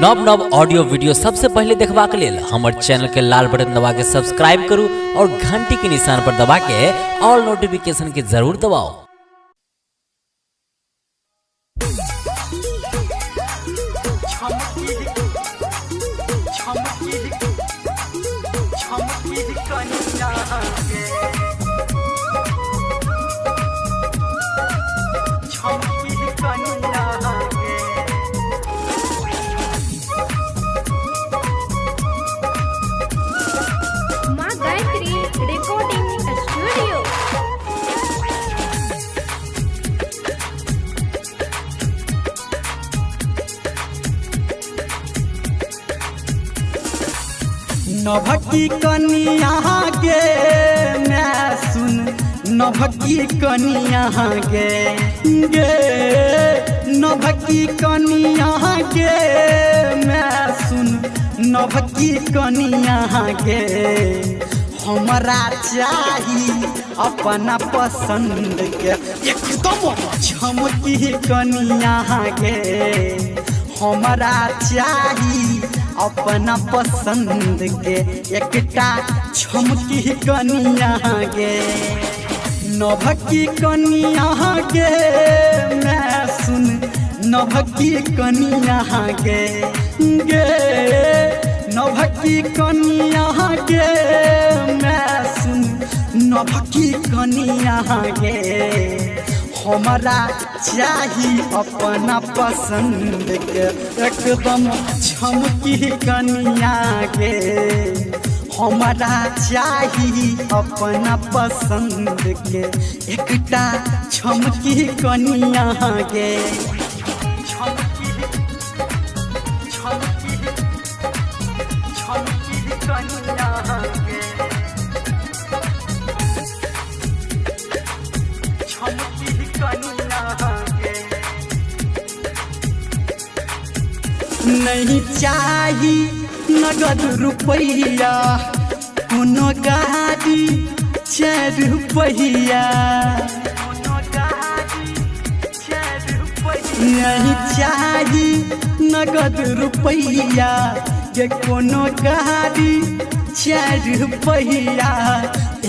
नव नव audio video सबसे पहले देखबाक लेल हमर चैनल के लाल बटन दबा के सब्सक्राइब करू और घंटी के निशान पर दबा के ऑल नोटिफिकेशन के जरूर दबाओ। माँ गायत्री रिकॉर्डिंग स्टूडियो। नभकी कनिया गे मैं सुन नभकी कनिया गे नभकी कनिया गे मैं सुन नभकी कनिया गे हमरा चाही अपना पसंद के एकदम झमकी कनिया गे हमरा चाही अपना पसंद के एकटा झमकी कनिया गे नभकी कनिया गे मैं सुन नभकी कनिया गे नभकी कनिया गे मैं सुन नभकी कनिया गे हमरा चाही अपना पसंद के एकदम झमकी कनिया गे हमरा चाही अपना पसंद के एकटा झमकी कनिया गे नहीं चाही नगद रुपैया कोनो गाड़ी 4 रुपैया नहीं चाही नगद रुपैया के कोनो गाड़ी 4 रुपैया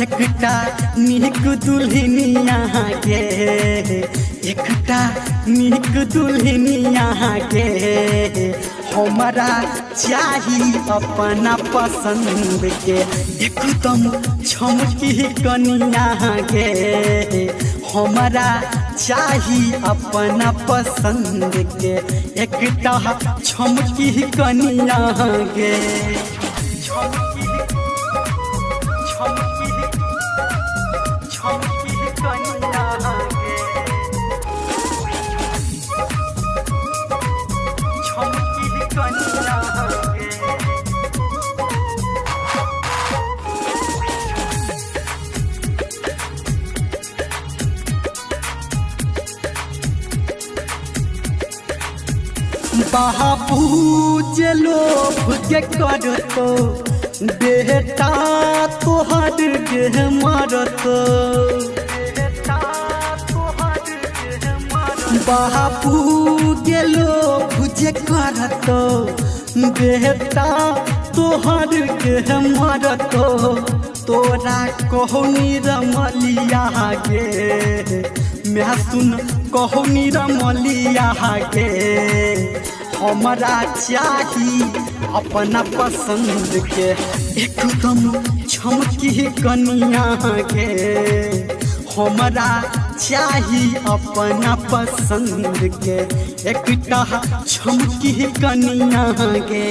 एकटा नीक दुल्हनिया गे एकटा नीक दुल्हनिया गे हमरा चाही अपना पसंद के एकदम झमकी कनिया गे हमरा चाही अपना पसंद के एकटा झमकी कनिया गे बाबू जे लोभ के करतो बेटा तोहर के मारतो बाबू के लोभ जे करतो बेटा तोहर के मारतो तोरा कहनी रमलिया गे मैं सुन कहनी रमलिया गे हमरा चाही अपना पसंद के एकदम झमकी कनिया गे हमरा चाही अपना पसंद के एकटा झमकी कनिया गे।